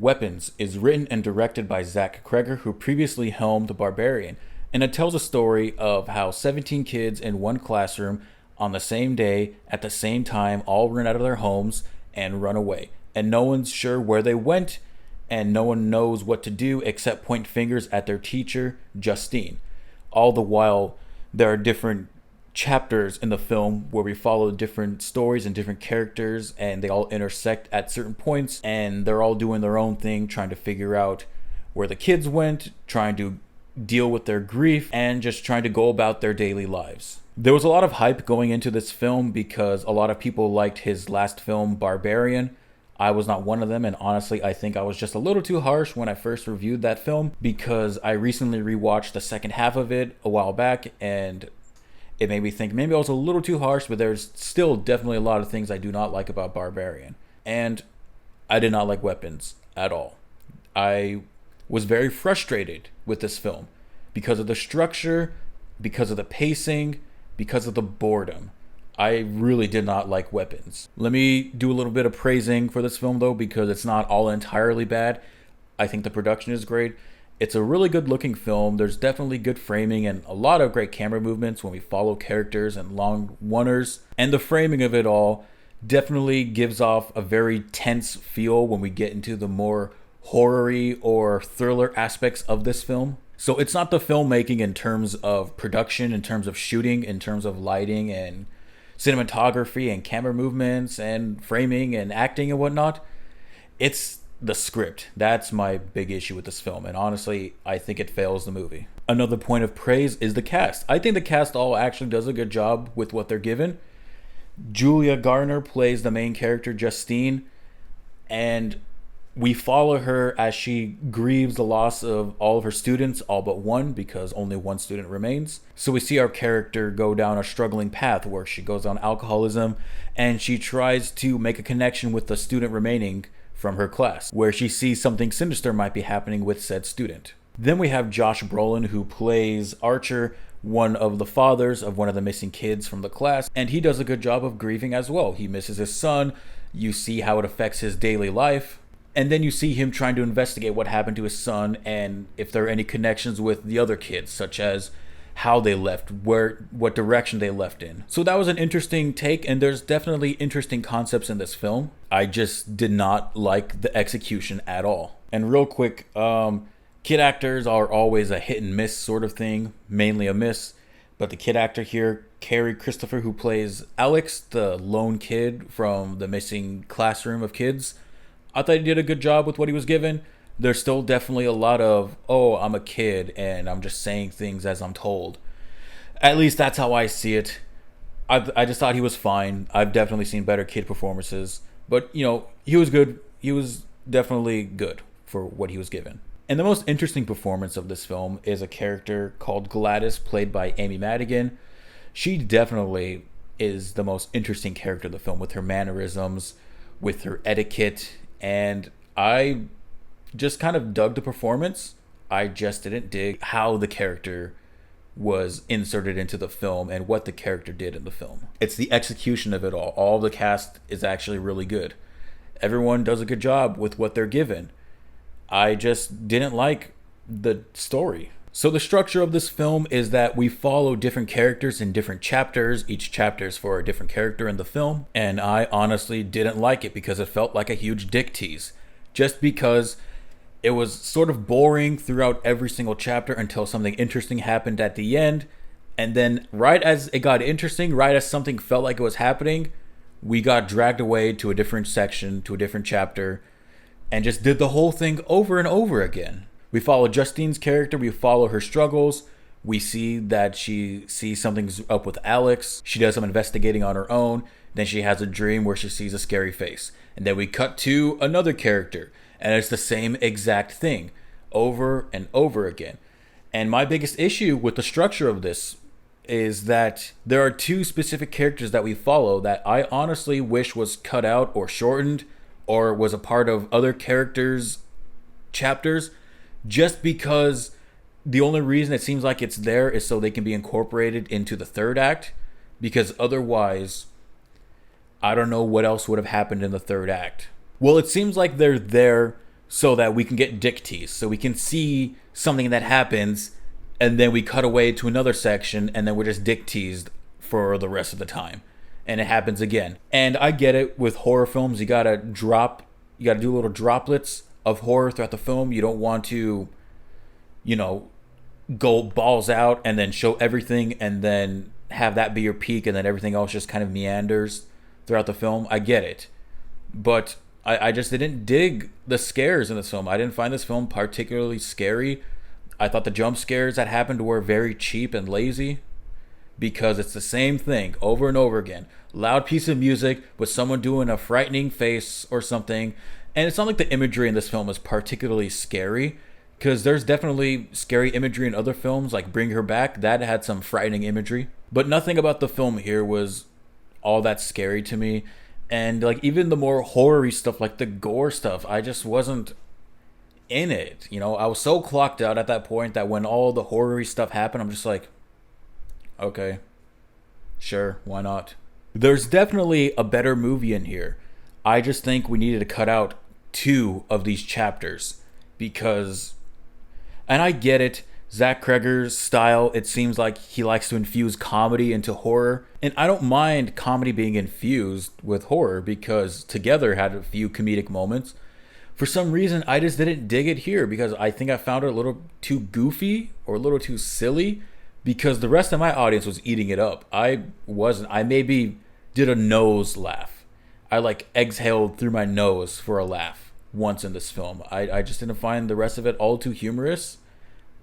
Weapons is written and directed by Zach Cregger, who previously helmed Barbarian, and it tells a story of how 17 kids in one classroom on the same day at the same time all run out of their homes and run away, and no one's sure where they went, and no one knows what to do except point fingers at their teacher, Justine. All the while, there are different chapters in the film where we follow different stories and different characters, and they all intersect at certain points, and they're all doing their own thing, trying to figure out where the kids went, trying to deal with their grief, and just trying to go about their daily lives. There was a lot of hype going into this film because a lot of people liked his last film, Barbarian. I was not one of them, and honestly, I think I was just a little too harsh when I first reviewed that film because I recently rewatched the second half of it a while back, and it made me think maybe I was a little too harsh, but there's still definitely a lot of things I do not like about Barbarian. And I did not like Weapons at all. I was very frustrated with this film because of the structure, because of the pacing, because of the boredom. I really did not like Weapons. Let me do a little bit of praising for this film though, because it's not all entirely bad. I think the production is great. It's a really good looking film. There's definitely good framing and a lot of great camera movements when we follow characters and long oneers. And the framing of it all definitely gives off a very tense feel when we get into the more horror-y or thriller aspects of this film. So it's not the filmmaking in terms of production, in terms of shooting, in terms of lighting and cinematography and camera movements and framing and acting and whatnot. It's the script. That's my big issue with this film, and honestly, I think it fails the movie. Another point of praise is the cast. I think the cast all actually does a good job with what they're given. Julia Garner plays the main character, Justine, and we follow her as she grieves the loss of all of her students, all but one, because only one student remains. So we see our character go down a struggling path where she goes down alcoholism, and she tries to make a connection with the student remaining from her class, where she sees something sinister might be happening with said student. Then we have Josh Brolin, who plays Archer, one of the fathers of one of the missing kids from the class, and he does a good job of grieving as well. He misses his son, you see how it affects his daily life, and then you see him trying to investigate what happened to his son and if there are any connections with the other kids, such as how they left, what direction they left in. So that was an interesting take, and there's definitely interesting concepts in this film. I just did not like the execution at all. And real quick, kid actors are always a hit and miss sort of thing, mainly a miss. But the kid actor here, Carrie Christopher, who plays Alex, the lone kid from the missing classroom of kids, I thought he did a good job with what he was given. There's still definitely a lot of, oh, I'm a kid and I'm just saying things as I'm told. At least that's how I see it. I just thought he was fine. I've definitely seen better kid performances. But, he was good. He was definitely good for what he was given. And the most interesting performance of this film is a character called Gladys, played by Amy Madigan. She definitely is the most interesting character of the film, with her mannerisms, with her etiquette, and I just kind of dug the performance. I just didn't dig how the character was inserted into the film and what the character did in the film. It's the execution of it all. All the cast is actually really good. Everyone does a good job with what they're given. I just didn't like the story. So the structure of this film is that we follow different characters in different chapters. Each chapter is for a different character in the film. And I honestly didn't like it because it felt like a huge dick tease. Just because it was sort of boring throughout every single chapter until something interesting happened at the end. And then right as it got interesting, right as something felt like it was happening, we got dragged away to a different section, to a different chapter, and just did the whole thing over and over again. We follow Justine's character, we follow her struggles. We see that she sees something's up with Alex. She does some investigating on her own. Then she has a dream where she sees a scary face. And then we cut to another character, and it's the same exact thing over and over again. And my biggest issue with the structure of this is that there are two specific characters that we follow that I honestly wish was cut out or shortened or was a part of other characters' chapters, just because the only reason it seems like it's there is so they can be incorporated into the third act, because otherwise I don't know what else would have happened in the third act. Well, it seems like they're there so that we can get dick teased. So we can see something that happens, and then we cut away to another section, and then we're just dick teased for the rest of the time. And it happens again. And I get it with horror films. You gotta do little droplets of horror throughout the film. You don't want to, go balls out and then show everything and then have that be your peak and then everything else just kind of meanders throughout the film. I get it. But I just didn't dig the scares in this film. I didn't find this film particularly scary. I thought the jump scares that happened were very cheap and lazy because it's the same thing over and over again. Loud piece of music with someone doing a frightening face or something. And it's not like the imagery in this film is particularly scary, because there's definitely scary imagery in other films, like Bring Her Back. That had some frightening imagery. But nothing about the film here was all that scary to me. And like even the more horror-y stuff, like the gore stuff, I just wasn't in it. I was so clocked out at that point that when all the horror-y stuff happened, I'm just like, okay, sure, why not? There's definitely a better movie in here. I just think we needed to cut out 2 of these chapters because, and I get it, Zach Cregger's style, it seems like he likes to infuse comedy into horror. And I don't mind comedy being infused with horror because Together had a few comedic moments. For some reason, I just didn't dig it here because I think I found it a little too goofy or a little too silly because the rest of my audience was eating it up. I wasn't. I maybe did a nose laugh. I like exhaled through my nose for a laugh once in this film. I just didn't find the rest of it all too humorous.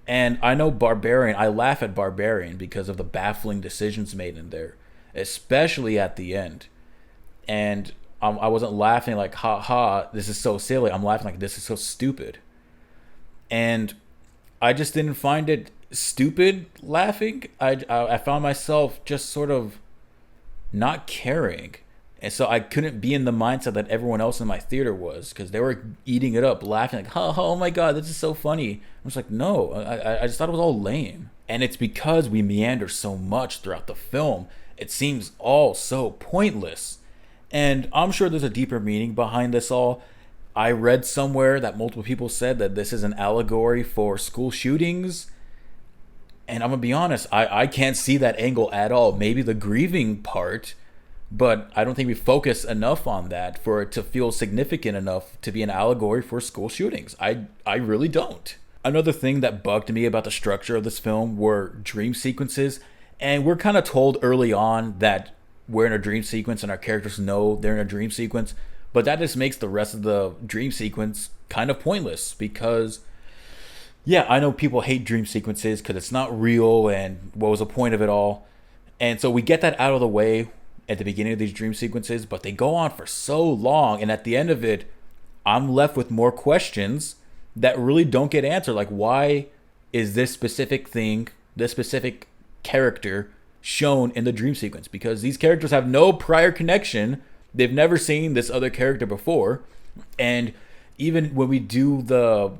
And I know Barbarian, I laugh at Barbarian because of the baffling decisions made in there, especially at the end. And I wasn't laughing like, ha ha, this is so silly. I'm laughing like, this is so stupid. And I just didn't find it stupid laughing. I found myself just sort of not caring. And so I couldn't be in the mindset that everyone else in my theater was because they were eating it up, laughing like, oh my God, this is so funny. I was like, no, I just thought it was all lame. And it's because we meander so much throughout the film. It seems all so pointless. And I'm sure there's a deeper meaning behind this all. I read somewhere that multiple people said that this is an allegory for school shootings. And I'm going to be honest, I can't see that angle at all. Maybe the grieving part, but I don't think we focus enough on that for it to feel significant enough to be an allegory for school shootings. I really don't. Another thing that bugged me about the structure of this film were dream sequences. And we're kind of told early on that we're in a dream sequence and our characters know they're in a dream sequence. But that just makes the rest of the dream sequence kind of pointless because, yeah, I know people hate dream sequences because it's not real and what was the point of it all. And so we get that out of the way at the beginning of these dream sequences, but they go on for so long. And at the end of it, I'm left with more questions that really don't get answered. Like, why is this specific thing, this specific character shown in the dream sequence? Because these characters have no prior connection. They've never seen this other character before. And even when we do the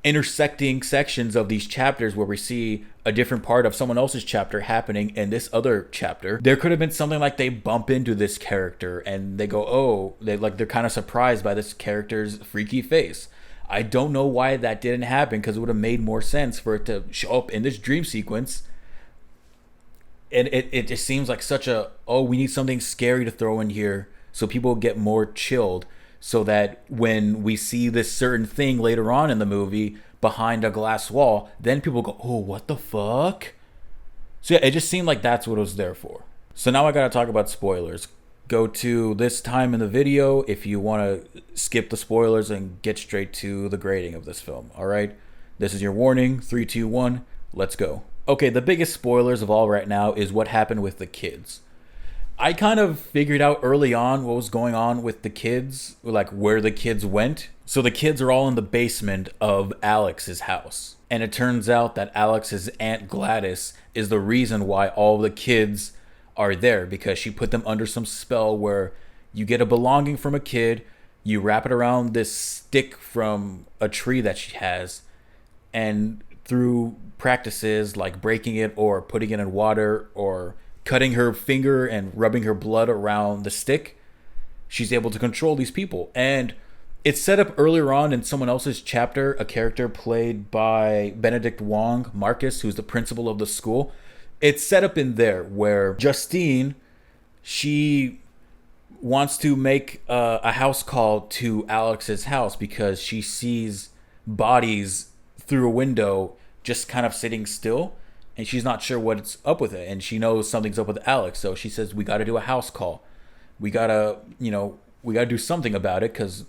intersecting sections of these chapters where we see a different part of someone else's chapter happening in this other chapter, there could have been something like they bump into this character and they go, oh, they're kind of surprised by this character's freaky face. I don't know why that didn't happen because it would have made more sense for it to show up in this dream sequence. And it just seems like such a, we need something scary to throw in here so people get more chilled, so that when we see this certain thing later on in the movie behind a glass wall, then people go, oh, what the fuck? So yeah, it just seemed like that's what it was there for. So now I gotta talk about spoilers. Go to this time in the video if you want to skip the spoilers and get straight to the grading of this film. All right, this is your warning. 3, 2, 1, let's go. Okay, the biggest spoilers of all right now is what happened with the kids. I kind of figured out early on what was going on with the kids, like where the kids went. So the kids are all in the basement of Alex's house. And it turns out that Alex's Aunt Gladys is the reason why all the kids are there, because she put them under some spell where you get a belonging from a kid, you wrap it around this stick from a tree that she has, and through practices like breaking it or putting it in water or cutting her finger and rubbing her blood around the stick, she's able to control these people. And It's set up earlier on in someone else's chapter, a character played by Benedict Wong, Marcus, who's the principal of the school. It's set up in there where Justine, she wants to make a house call to Alex's house because she sees bodies through a window just kind of sitting still, and she's not sure what's up with it, and she knows something's up with Alex. So she says, we got to do a house call. We got to, we got to do something about it because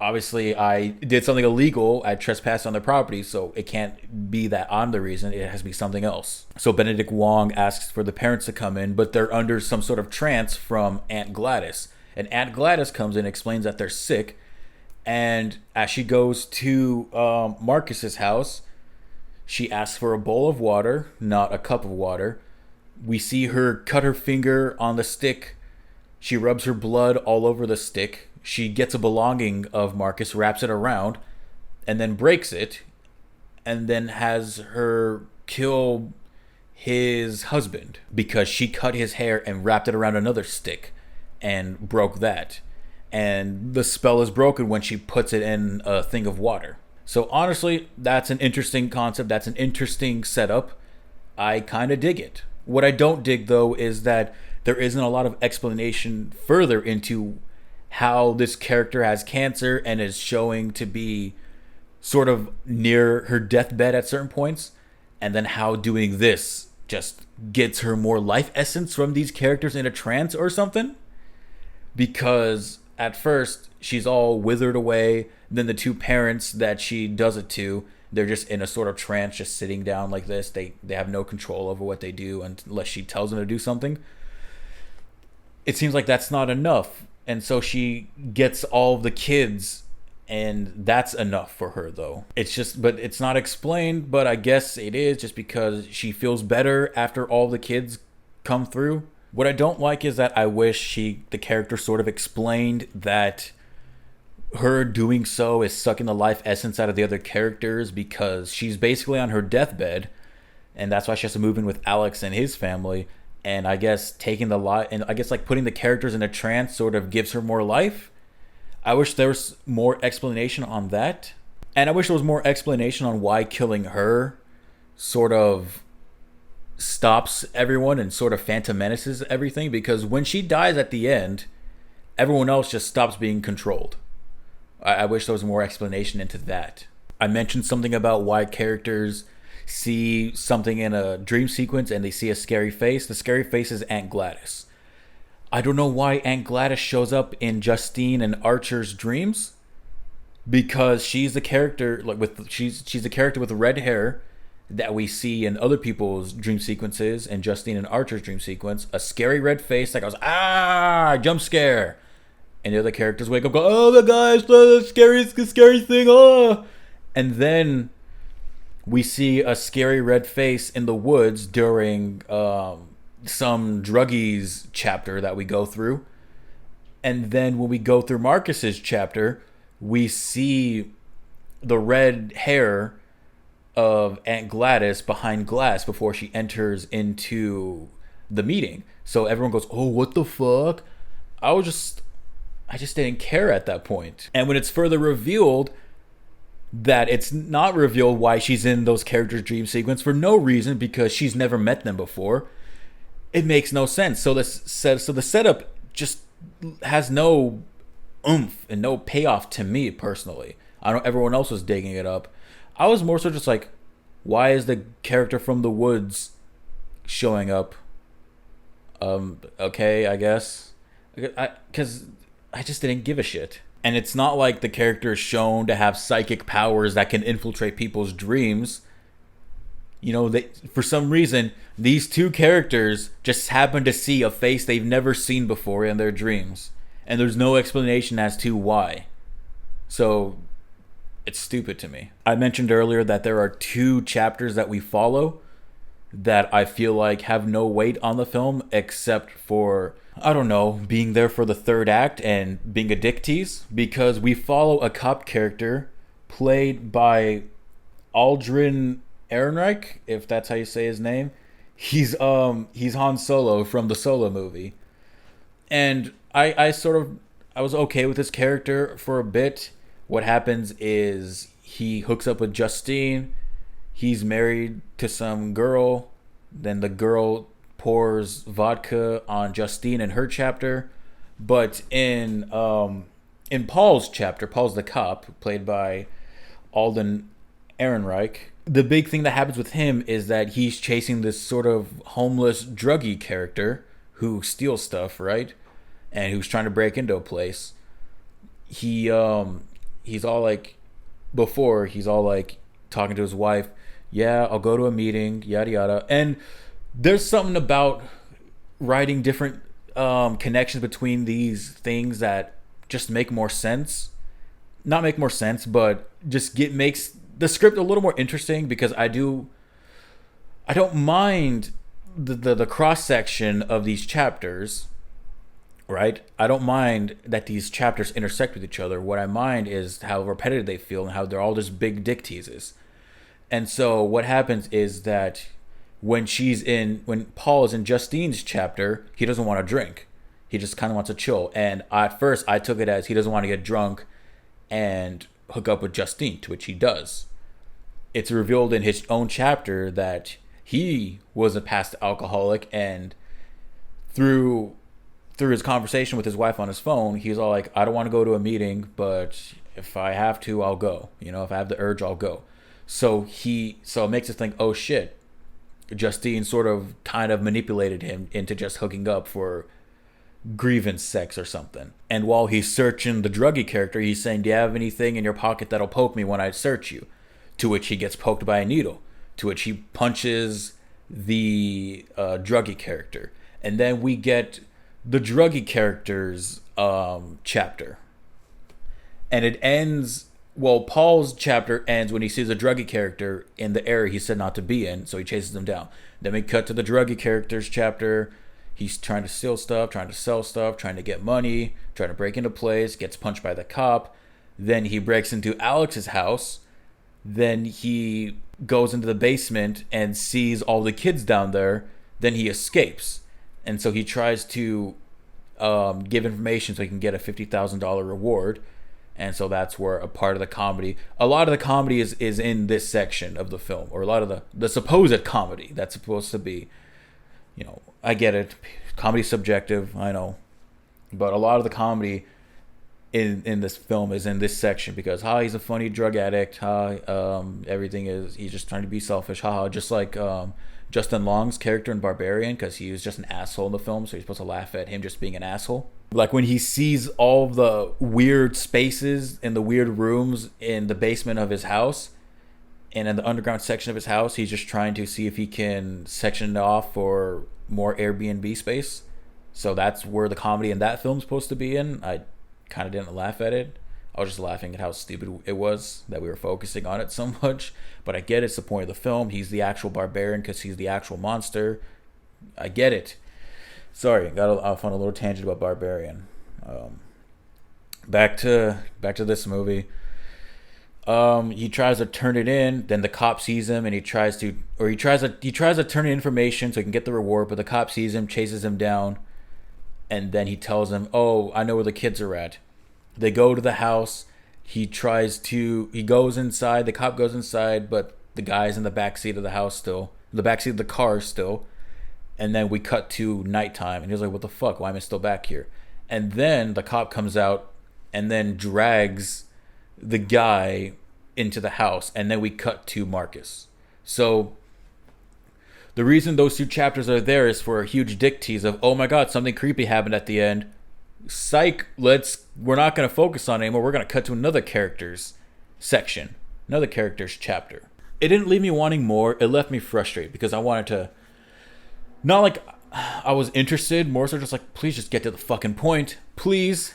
obviously I did something illegal. I trespassed on their property, so it can't be that I'm the reason. It has to be something else. So Benedict Wong asks for the parents to come in, but they're under some sort of trance from Aunt Gladys. And Aunt Gladys comes in and explains that they're sick. And as she goes to Marcus's house, she asks for a bowl of water, not a cup of water. We see her cut her finger on the stick. She rubs her blood all over the stick. She gets a belonging of Marcus, wraps it around, and then breaks it, and then has her kill his husband because she cut his hair and wrapped it around another stick and broke that. And the spell is broken when she puts it in a thing of water. So honestly, that's an interesting concept. That's an interesting setup. I kind of dig it. What I don't dig, though, is that there isn't a lot of explanation further into how this character has cancer and is showing to be sort of near her deathbed at certain points, and then how doing this just gets her more life essence from these characters in a trance or something. Because at first she's all withered away, then the two parents that she does it to, they're just in a sort of trance, just sitting down like this. They have no control over what they do unless she tells them to do something. It seems like that's not enough. And so she gets all the kids, and that's enough for her, though. But it's not explained, but I guess it is just because she feels better after all the kids come through. What I don't like is that I wish the character sort of explained that her doing so is sucking the life essence out of the other characters because she's basically on her deathbed, and that's why she has to move in with Alex and his family. And I guess taking the life, and I guess like putting the characters in a trance sort of gives her more life. I wish there was more explanation on that. And I wish there was more explanation on why killing her sort of stops everyone and sort of Phantom Menaces everything. Because when she dies at the end, everyone else just stops being controlled. I wish there was more explanation into that. I mentioned something about why characters see something in a dream sequence and they see a scary face. The scary face is Aunt Gladys. I don't know why Aunt Gladys shows up in Justine and Archer's dreams, because she's the character she's the character with red hair that we see in other people's dream sequences, and Justine and Archer's dream sequence, a scary red face that goes jump scare, and the other characters wake up, go, oh my gosh, the scary thing, and then we see a scary red face in the woods during some druggies chapter that we go through. And then when we go through Marcus's chapter, we see the red hair of Aunt Gladys behind glass before she enters into the meeting. So everyone goes, oh, what the fuck? I just didn't care at that point. And when it's further revealed that it's not revealed why she's in those characters' dream sequence for no reason, because she's never met them before, it makes no sense. So the setup just has no oomph and no payoff to me personally. I know everyone else was digging it up. I was more so just like, why is the character from the woods showing up? Okay, I guess. Because I just didn't give a shit. And it's not like the character is shown to have psychic powers that can infiltrate people's dreams. For some reason, these two characters just happen to see a face they've never seen before in their dreams. And there's no explanation as to why. So, it's stupid to me. I mentioned earlier that there are 2 chapters that we follow that I feel like have no weight on the film except for, I don't know, being there for the 3rd act and being a dick tease, because we follow a cop character played by Aldrin Ehrenreich, if that's how you say his name. He's Han Solo from the Solo movie. And I sort of I was okay with his character for a bit. What happens is he hooks up with Justine. He's married to some girl. Then the girl pours vodka on Justine in her chapter. But in Paul's chapter, Paul's the cop, played by Alden Ehrenreich. The big thing that happens with him is that he's chasing this sort of homeless druggie character who steals stuff, right? And who's trying to break into a place. He's all like, before he's all like talking to his wife, yeah, I'll go to a meeting, yada yada. And there's something about writing different connections between these things that just make more sense. Not make more sense, but just makes the script a little more interesting, because I don't mind the cross section of these chapters, right? I don't mind that these chapters intersect with each other. What I mind is how repetitive they feel and how they're all just big dick teases. And so what happens is that when Paul is in Justine's chapter, he doesn't want to drink. He just kind of wants to chill. And at first I took it as he doesn't want to get drunk and hook up with Justine, to which he does. It's revealed in his own chapter that he was a past alcoholic, and through his conversation with his wife on his phone, he's all like, I don't want to go to a meeting, but if I have to, I'll go. If I have the urge, I'll go. So it makes us think, oh shit, Justine sort of kind of manipulated him into just hooking up for grievance sex or something. And while he's searching the druggie character, he's saying, do you have anything in your pocket that'll poke me when I search you? To which he gets poked by a needle, to which he punches the druggie character. And then we get the druggie character's chapter. And it ends, well, Paul's chapter ends when he sees a druggie character in the area he said not to be in, so he chases him down. Then we cut to the druggie character's chapter. He's trying to steal stuff, trying to sell stuff, trying to get money, trying to break into place, gets punched by the cop. Then he breaks into Alex's house. Then he goes into the basement and sees all the kids down there. Then he escapes. And so he tries to give information so he can get a $50,000 reward. And so that's where a part of the comedy, a lot of the comedy is in this section of the film, or a lot of the supposed comedy that's supposed to be, I get it. Comedy's subjective, I know. But a lot of the comedy in this film is in this section, because he's a funny drug addict, everything is, he's just trying to be selfish, just like Justin Long's character in Barbarian, because he was just an asshole in the film, so you're supposed to laugh at him just being an asshole. Like when he sees all the weird spaces and the weird rooms in the basement of his house and in the underground section of his house, he's just trying to see if he can section it off for more Airbnb space. So that's where the comedy in that film's supposed to be in. I kind of didn't laugh at it. I was just laughing at how stupid it was that we were focusing on it so much. But I get it's the point of the film. He's the actual barbarian because he's the actual monster. I get it. Sorry, got off on a little tangent about Barbarian. Back to this movie. He tries to turn it in. Then the cop sees him, and he tries to turn in information so he can get the reward. But the cop sees him, chases him down, and then he tells him, "Oh, I know where the kids are at." They go to the house. He goes inside. The cop goes inside, but the guy's in the backseat of the house still. The backseat of the car still. And then we cut to nighttime, and he's like, what the fuck? Why am I still back here? And then the cop comes out and then drags the guy into the house. And then we cut to Marcus. So the reason those two chapters are there is for a huge dick tease of, oh my God, something creepy happened at the end. Psych, we're not going to focus on it anymore. We're going to cut to another character's section, another character's chapter. It didn't leave me wanting more. It left me frustrated because I wanted to, not like I was interested, more so just like, please just get to the fucking point. Please.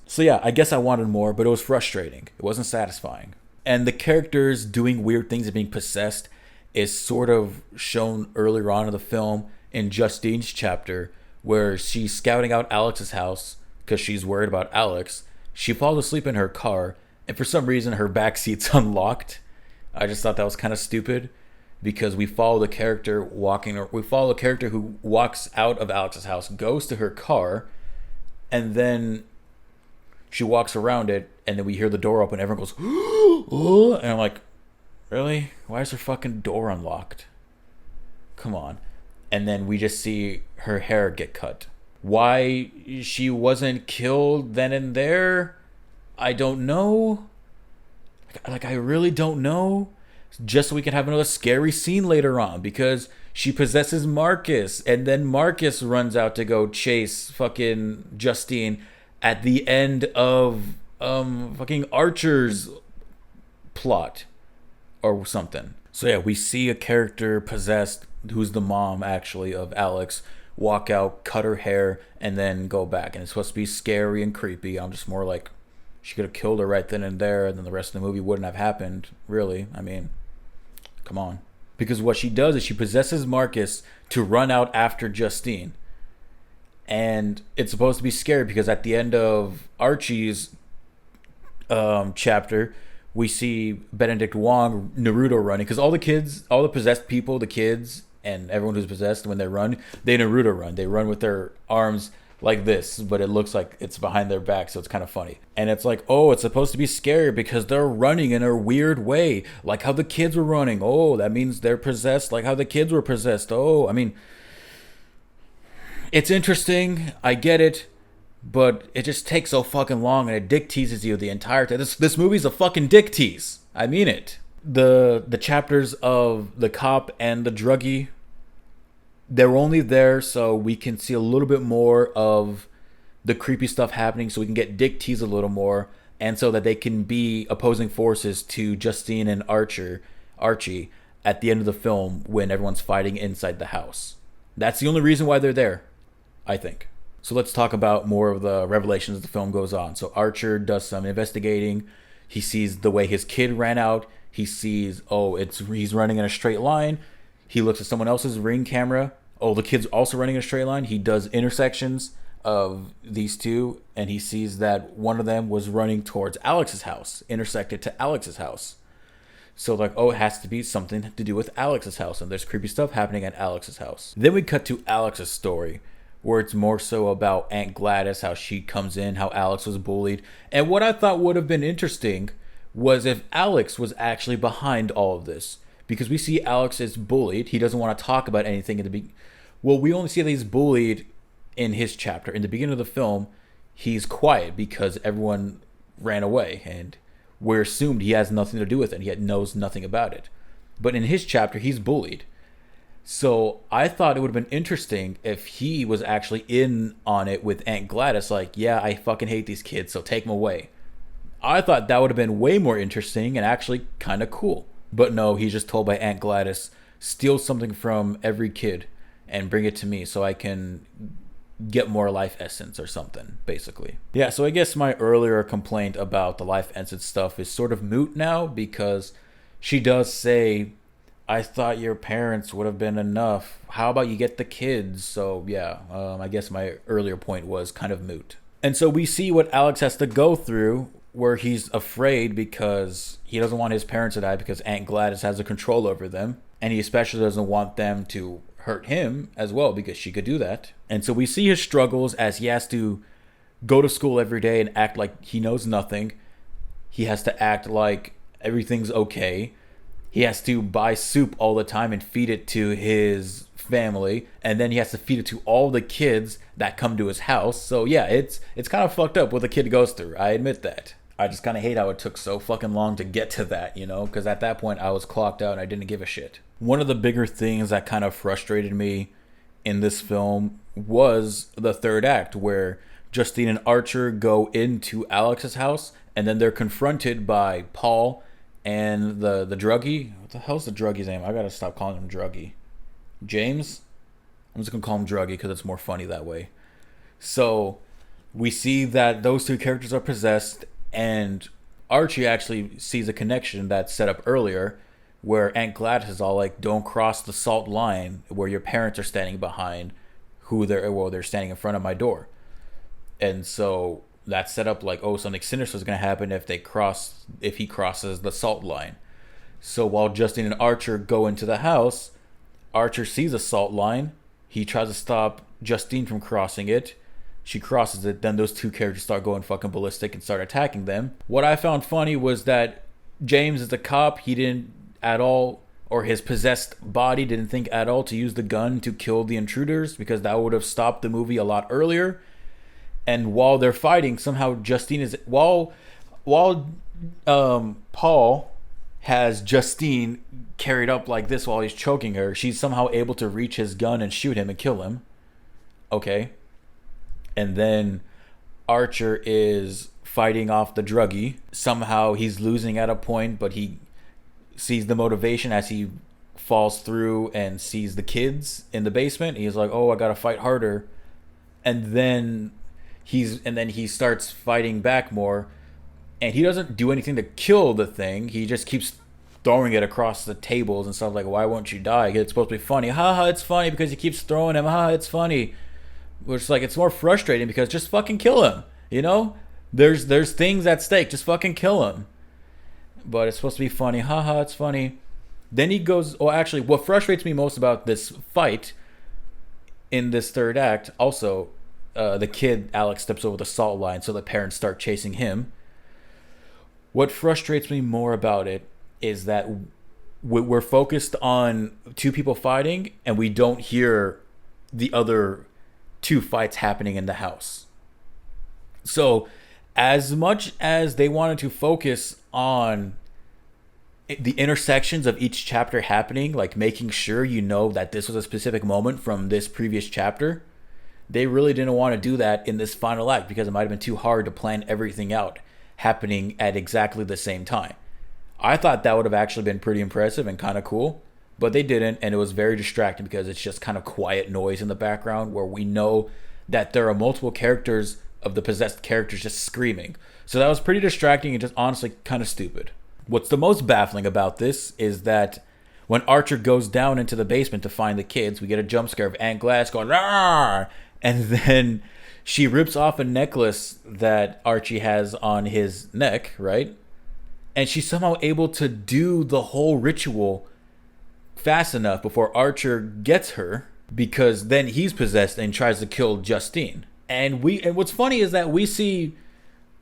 So yeah, I guess I wanted more, but it was frustrating. It wasn't satisfying. And the characters doing weird things and being possessed is sort of shown earlier on in the film in Justine's chapter, where she's scouting out Alex's house because she's worried about Alex. She falls asleep in her car, and for some reason her back seat's unlocked. I just thought that was kind of stupid, because we follow the character who walks out of Alex's house, goes to her car, And then she walks around it, and then we hear the door open. Everyone goes, "Oh!" And I'm like, really? Why is her fucking door unlocked? Come on. And then we just see her hair get cut. Why she wasn't killed then and there, I don't know. Like, I really don't know. Just so we can have another scary scene later on, because she possesses Marcus, and then Marcus runs out to go chase fucking Justine at the end of fucking Archer's plot or something. So yeah, we see a character possessed, who's the mom actually of Alex, walk out, cut her hair, and then go back. And it's supposed to be scary and creepy. I'm just more like, she could have killed her right then and there, and then the rest of the movie wouldn't have happened, really. I mean, come on. Because what she does is she possesses Marcus to run out after Justine. And it's supposed to be scary because at the end of Archie's chapter, we see Benedict Wong Naruto running. Because all the kids, all the possessed people, the kids, and everyone who's possessed, when they run, they Naruto run. They run with their arms like this, but it looks like it's behind their back, so it's kind of funny. And it's like, oh, it's supposed to be scary because they're running in a weird way, like how the kids were running. Oh, that means they're possessed like how the kids were possessed. Oh, I mean, it's interesting, I get it, but it just takes so fucking long, and it dick teases you the entire time. This movie's a fucking dick tease. I mean it. The chapters of the cop and the druggie, they're only there so we can see a little bit more of the creepy stuff happening, so we can get dick teased a little more, and so that they can be opposing forces to Justine and Archie at the end of the film when everyone's fighting inside the house. That's the only reason why they're there, I think. So let's talk about more of the revelations as the film goes on. So Archer does some investigating. He sees the way his kid ran out. He sees, he's running in a straight line. He looks at someone else's ring camera. Oh, the kid's also running in a straight line. He does intersections of these two, and he sees that one of them was running towards Alex's house, intersected to Alex's house. So like, oh, it has to be something to do with Alex's house, and there's creepy stuff happening at Alex's house. Then we cut to Alex's story, where it's more so about Aunt Gladys, how she comes in, how Alex was bullied. And what I thought would have been interesting was if Alex was actually behind all of this. Because we see Alex is bullied. He doesn't want to talk about anything in the beginning. Well, we only see that he's bullied in his chapter. In the beginning of the film, he's quiet because everyone ran away. And we're assumed he has nothing to do with it. He knows nothing about it. But in his chapter, he's bullied. So I thought it would have been interesting if he was actually in on it with Aunt Gladys. Like, yeah, I fucking hate these kids, so take them away. I thought that would have been way more interesting and actually kind of cool. But no, he's just told by Aunt Gladys, steal something from every kid and bring it to me so I can get more life essence or something, basically. Yeah, so I guess my earlier complaint about the life essence stuff is sort of moot now, because she does say, I thought your parents would have been enough. How about you get the kids? So yeah, I guess my earlier point was kind of moot. And so we see what Alex has to go through, where he's afraid because he doesn't want his parents to die because Aunt Gladys has a control over them. And he especially doesn't want them to hurt him as well, because she could do that. And so we see his struggles as he has to go to school every day and act like he knows nothing. He has to act like everything's okay. He has to buy soup all the time and feed it to his family. And then he has to feed it to all the kids that come to his house. So yeah, it's kind of fucked up what the kid goes through. I admit that. I just kind of hate how it took so fucking long to get to that, you know? Because at that point, I was clocked out and I didn't give a shit. One of the bigger things that kind of frustrated me in this film was the third act, where Justine and Archer go into Alex's house, and then they're confronted by Paul and the druggie. What the hell's the druggie's name? I gotta stop calling him druggie. James? I'm just gonna call him druggie because it's more funny that way. So we see that those two characters are possessed, and Archie actually sees a connection that's set up earlier, where Aunt Gladys is all like, don't cross the salt line where your parents are standing behind, they're standing in front of my door. And so that's set up like, oh, something sinister is going to happen if he crosses the salt line. So while Justine and Archer go into the house, Archer sees a salt line. He tries to stop Justine from crossing it. she crosses it, then those two characters start going fucking ballistic and start attacking them. What I found funny was that James is a cop. He didn't at all, or his possessed body didn't think at all to use the gun to kill the intruders, because that would have stopped the movie a lot earlier. And while they're fighting, somehow Justine is while Paul has Justine carried up like this while he's choking her, she's somehow able to reach his gun and shoot him and kill him. Okay. And then Archer is fighting off the druggie. Somehow he's losing at a point, but he sees the motivation as he falls through and sees the kids in the basement. He's like, oh, I gotta fight harder. And then he starts fighting back more, and he doesn't do anything to kill the thing. He just keeps throwing it across the tables and stuff, like, why won't you die? It's supposed to be funny. Haha, it's funny because he keeps throwing him. Haha, it's funny. Which, like, it's more frustrating because just fucking kill him. You know? There's things at stake. Just fucking kill him. But it's supposed to be funny. Haha, it's funny. Then he goes... Well, actually, what frustrates me most about this fight in this third act, also, the kid, Alex, steps over the salt line, so the parents start chasing him. What frustrates me more about it is that we're focused on two people fighting, and we don't hear the other two fights happening in the house. So, as much as they wanted to focus on the intersections of each chapter happening, like making sure you know that this was a specific moment from this previous chapter, they really didn't want to do that in this final act because it might have been too hard to plan everything out happening at exactly the same time. I thought that would have actually been pretty impressive and kind of cool, but they didn't, and it was very distracting because it's just kind of quiet noise in the background where we know that there are multiple characters of the possessed characters just screaming. So that was pretty distracting and just honestly kind of stupid. What's the most baffling about this is that when Archer goes down into the basement to find the kids, we get a jump scare of Aunt Gladys going, "Rawr!" And then she rips off a necklace that Archie has on his neck, right? And she's somehow able to do the whole ritual fast enough before Archer gets her, because then he's possessed and tries to kill Justine. And what's funny is that we see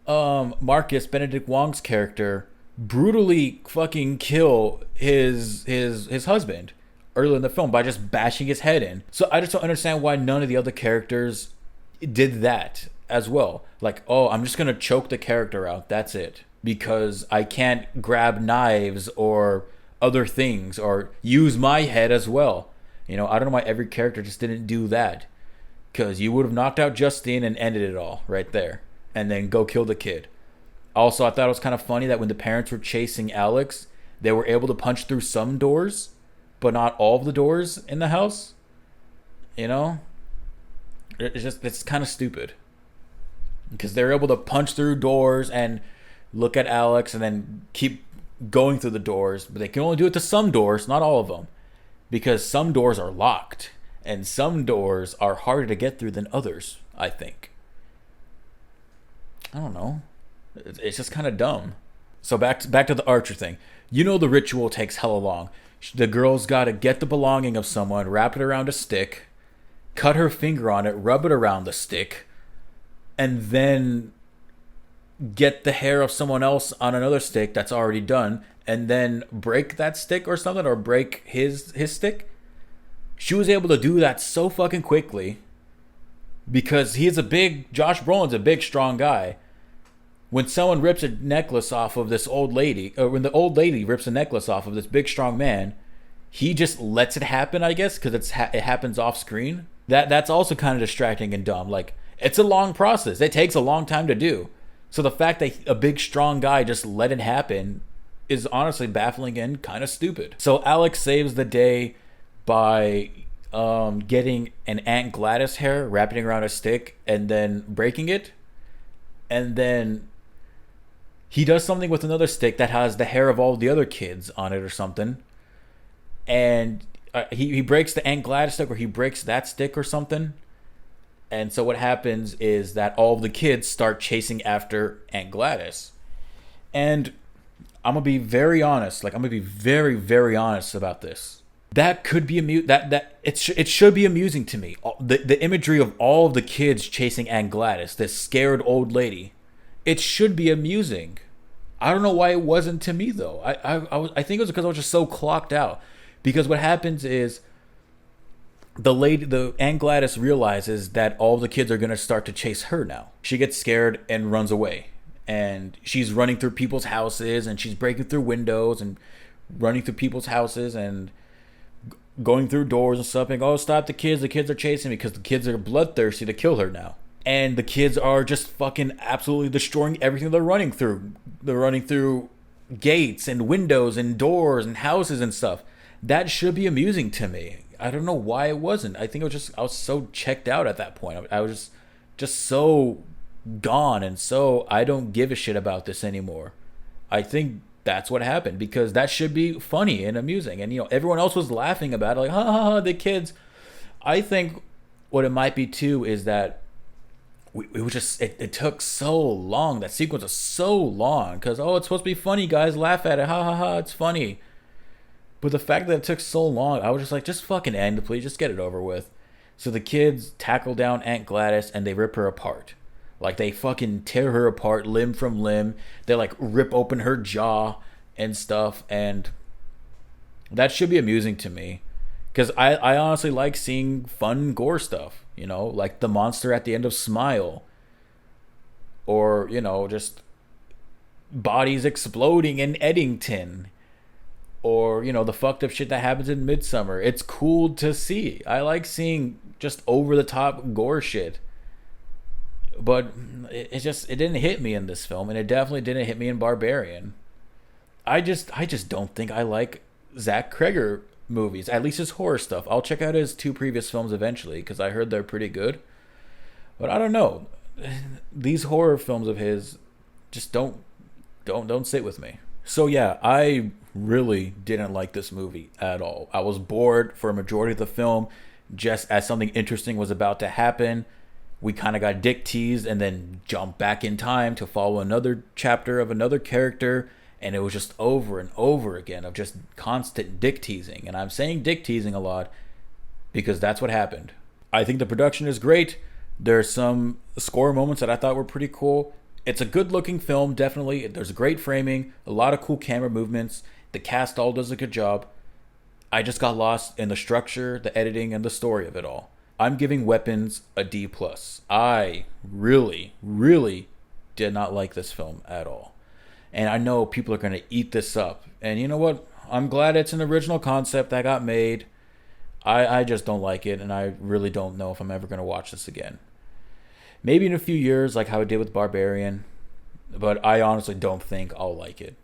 Marcus, Benedict Wong's character, brutally fucking kill his husband early in the film by just bashing his head in. So I just don't understand why none of the other characters did that as well. Like, oh, I'm just gonna choke the character out, that's it, because I can't grab knives or other things or use my head as well. You know, I don't know why every character just didn't do that, because you would have knocked out Justine and ended it all right there and then go kill the kid. Also, I thought it was kind of funny that when the parents were chasing Alex, they were able to punch through some doors, but not all of the doors in the house. You know? It's kind of stupid. Because they're able to punch through doors and look at Alex and then keep going through the doors, but they can only do it to some doors, not all of them. Because some doors are locked, and some doors are harder to get through than others, I think. I don't know. It's just kind of dumb. So back to the Archer thing. You know the ritual takes hella long. The girl's got to get the belonging of someone, wrap it around a stick, cut her finger on it, rub it around the stick, and then get the hair of someone else on another stick that's already done, and then break that stick or something, or break his stick. She was able to do that so fucking quickly because Josh Brolin's a big, strong guy. When someone rips a necklace off of this old lady, or when the old lady rips a necklace off of this big, strong man, he just lets it happen, I guess, because it happens off screen. That's also kind of distracting and dumb. Like, it's a long process. It takes a long time to do. So the fact that a big, strong guy just let it happen is honestly baffling and kind of stupid. So Alex saves the day by getting an Aunt Gladys hair, wrapping it around a stick, and then breaking it. And then he does something with another stick that has the hair of all the other kids on it or something. And he breaks the Aunt Gladys stick, or he breaks that stick or something. And so what happens is that all of the kids start chasing after Aunt Gladys. And I'm going to be very honest. Like, I'm going to be very, very honest about this. That could be it should be amusing to me. The imagery of all of the kids chasing Aunt Gladys, this scared old lady, it should be amusing. I don't know why it wasn't to me though. I think it was because I was just so clocked out. Because what happens is the Aunt Gladys realizes that all the kids are gonna start to chase her now. She gets scared and runs away, and she's running through people's houses, and she's breaking through windows and running through people's houses and going through doors and stuff. And oh, stop the kids! The kids are chasing me, because the kids are bloodthirsty to kill her now. And the kids are just fucking absolutely destroying everything they're running through. They're running through gates and windows and doors and houses and stuff. That should be amusing to me. I don't know why it wasn't. I think it was just, I was so checked out at that point. I was just so gone, and so I don't give a shit about this anymore. I think that's what happened, because that should be funny and amusing. And, everyone else was laughing about it, like, ha ha ha, the kids. I think what it might be too is that it took so long. That sequence was so long because, oh, it's supposed to be funny, guys, laugh at it, ha ha ha, it's funny. But the fact that it took so long, I was just like, just fucking end, please, just get it over with. So the kids tackle down Aunt Gladys and they rip her apart. Like, they fucking tear her apart limb from limb. They like rip open her jaw and stuff, and that should be amusing to me. Because I honestly like seeing fun gore stuff. Like the monster at the end of Smile. Or, just bodies exploding in Eddington. Or, the fucked up shit that happens in Midsummer. It's cool to see. I like seeing just over-the-top gore shit. But it didn't hit me in this film. And it definitely didn't hit me in Barbarian. I just don't think I like Zach Cregger movies, at least his horror stuff. I'll check out his 2 previous films eventually, because I heard they're pretty good. But I don't know, these horror films of his just don't sit with me. So yeah, I really didn't like this movie at all. I was bored for a majority of the film, just as something interesting was about to happen. We kind of got dick teased and then jumped back in time to follow another chapter of another character. And it was just over and over again of just constant dick teasing. And I'm saying dick teasing a lot because that's what happened. I think the production is great. There's some score moments that I thought were pretty cool. It's a good looking film, definitely. There's great framing, a lot of cool camera movements. The cast all does a good job. I just got lost in the structure, the editing, and the story of it all. I'm giving Weapons a D+. I really, really did not like this film at all. And I know people are going to eat this up. And you know what? I'm glad it's an original concept that got made. I just don't like it. And I really don't know if I'm ever going to watch this again. Maybe in a few years, like how I did with Barbarian. But I honestly don't think I'll like it.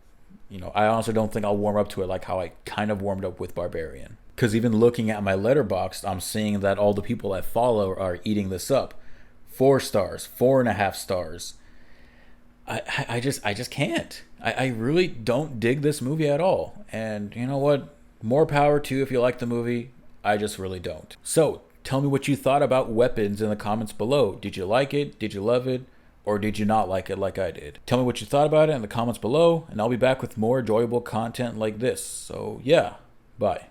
I honestly don't think I'll warm up to it like how I kind of warmed up with Barbarian. Because even looking at my Letterboxd, I'm seeing that all the people I follow are eating this up. 4 stars, 4.5 stars. I just can't. I really don't dig this movie at all. And you know what? More power to you if you like the movie. I just really don't. So, tell me what you thought about Weapons in the comments below. Did you like it? Did you love it? Or did you not like it like I did? Tell me what you thought about it in the comments below, and I'll be back with more enjoyable content like this. So, yeah. Bye.